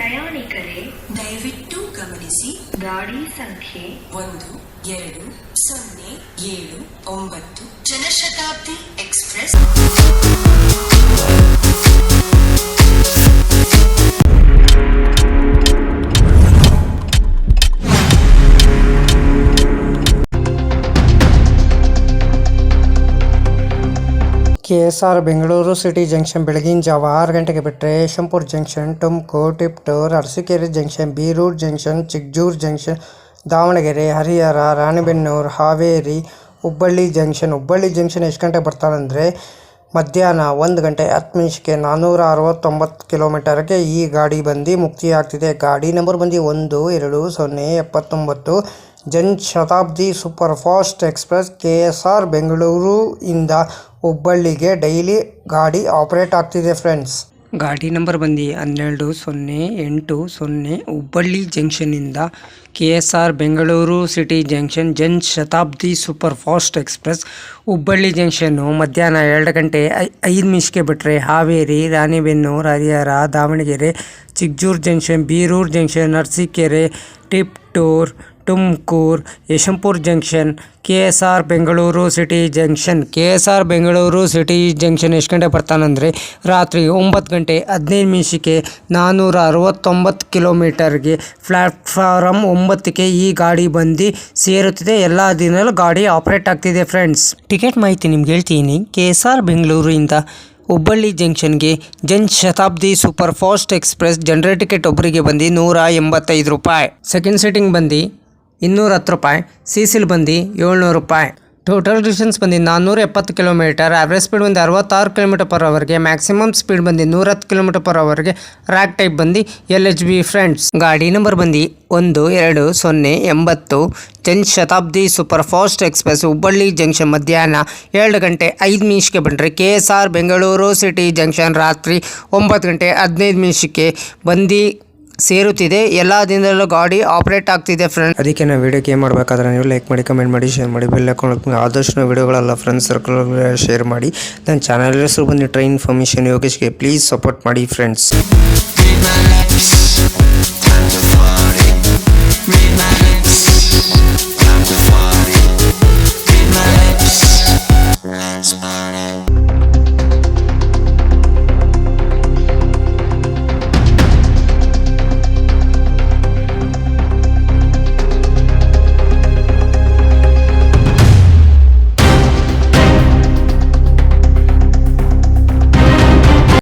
ಪ್ರಯಾಣಿಕರೇ ದಯವಿಟ್ಟು ಗಮನಿಸಿ, ಗಾಡಿ ಸಂಖ್ಯೆ 1207 Janshatabdi express KSR Bengaluru city junction ಬೆಳಗಿನ ಜಾವ 6 ಗಂಟೆಗೆ ಬಿಟ್ಟರೆ Yesvantpur junction, Tumakuru, Tiptur, Arsikere junction, Birur junction, Chikjajur junction, Davangere, Harihar, Ranebennur, Haveri, Hubballi junction ಎಷ್ಟು ಗಂಟೆಗೆ ಬರ್ತಾನಂದರೆ ಮಧ್ಯಾಹ್ನ 1 ಗಂಟೆ 10 ನಿಮಿಷಕ್ಕೆ 469 ಕಿಲೋಮೀಟರ್ಗೆ ಈ ಗಾಡಿ ಬಂದು ಮುಕ್ತಿಯಾಗ್ತಿದೆ. ಗಾಡಿ ನಂಬರ್ ಬಂದು 12079 Jan Shatabdi super fast express KSR Bengaluru ಇಂದ ಹುಬ್ಬಳ್ಳಿಗೆ ಡೈಲಿ ಗಾಡಿ ಆಪರೇಟ್ ಆಗ್ತಿದೆ ಫ್ರೆಂಡ್ಸ್. ಗಾಡಿ ನಂಬರ್ ಬಂದು 12080 ಹುಬ್ಬಳ್ಳಿ ಜಂಕ್ಷನ್ನಿಂದ KSR Bengaluru city junction Janshatabdi super fast express Hubballi ಜಂಕ್ಷನ್ನು ಮಧ್ಯಾಹ್ನ 2 ಗಂಟೆ 5 ನಿಮಿಷಕ್ಕೆ ಬಿಟ್ಟರೆ Haveri, Ranebennur, Harihar, Davangere, Chikjajur junction, Birur junction, Arsikere, Tiptur, Tumakuru, Yesvantpur junction, KSR Bengaluru city junction ಎಷ್ಟು ಗಂಟೆ ಬರ್ತಾನಂದರೆ ರಾತ್ರಿ 9 ಗಂಟೆ 15 ನಿಮಿಷಕ್ಕೆ 469 ಕಿಲೋಮೀಟರ್ಗೆ ಪ್ಲ್ಯಾಟ್ಫಾರಮ್ 9ಕ್ಕೆ ಈ ಗಾಡಿ ಬಂದು ಸೇರುತ್ತಿದೆ. ಎಲ್ಲ ದಿನಲ್ಲೂ ಗಾಡಿ ಆಪರೇಟ್ ಆಗ್ತಿದೆ ಫ್ರೆಂಡ್ಸ್. ಟಿಕೆಟ್ ಮಾಹಿತಿ ನಿಮ್ಗೆ ಹೇಳ್ತೀನಿ. KSR ಬೆಂಗಳೂರಿಂದ ಹುಬ್ಬಳ್ಳಿ ಜಂಕ್ಷನ್ಗೆ Janshatabdi super fast express general ticket ಒಬ್ಬರಿಗೆ ಬಂದು ₹185. ಸೆಕೆಂಡ್ ಸೀಟಿಂಗ್ ಬಂದು ₹210, ಸಿಸಿಲ್ ಬಂದು ₹700. ಟೋಟಲ್ ಡಿಸ್ಟೆನ್ಸ್ ಬಂದು 470 ಕಿಲೋಮೀಟರ್. ಆವ್ರೇಜ್ ಸ್ಪೀಡ್ ಬಂದು 66 km/hಗೆ, ಮ್ಯಾಕ್ಸಿಮಮ್ ಸ್ಪೀಡ್ ಬಂದು 110 km/hಗೆ. ರ್ಯಾಕ್ ಟೈಪ್ ಬಂದು LHB ಫ್ರೆಂಡ್ಸ್. ಗಾಡಿ ನಂಬರ್ ಬಂದು 12080 Jan Shatabdi super fast express Hubballi junction ಮಧ್ಯಾಹ್ನ 2 ಗಂಟೆ 5 ನಿಮಿಷಕ್ಕೆ ಬಂದರೆ KSR ಬೆಂಗಳೂರು ಸಿಟಿ ಜಂಕ್ಷನ್ ರಾತ್ರಿ 9 ಗಂಟೆ 15 ನಿಮಿಷಕ್ಕೆ ಬಂದು ಸೇರುತ್ತಿದೆ. ಎಲ್ಲ ದಿನದಲ್ಲೂ ಗಾಡಿ ಆಪರೇಟ್ ಆಗ್ತಿದೆ ಫ್ರೆಂಡ್ಸ್. ಅದಕ್ಕೆ ನಾವು ವಿಡಿಯೋಗೆ ಏನು ಮಾಡಬೇಕಾದ್ರೆ ನೀವು ಲೈಕ್ ಮಾಡಿ, ಕಮೆಂಟ್ ಮಾಡಿ, ಶೇರ್ ಮಾಡಿ, ಬೆಲ್ ಹಾಕೊಂಡು ಆದಷ್ಟು ವಿಡಿಯೋಗಳೆಲ್ಲ ಫ್ರೆಂಡ್ಸ್ ಸರ್ಕಲ್ ಶೇರ್ ಮಾಡಿ. ನನ್ನ ಚಾನಲ್ ಹೆಸರು ಬಂದು ಟ್ರೈನ್ ಇನ್ಫಾರ್ಮೇಷನ್ ಯೋಗೇಶ್ಗೆ ಪ್ಲೀಸ್ ಸಪೋರ್ಟ್ ಮಾಡಿ ಫ್ರೆಂಡ್ಸ್.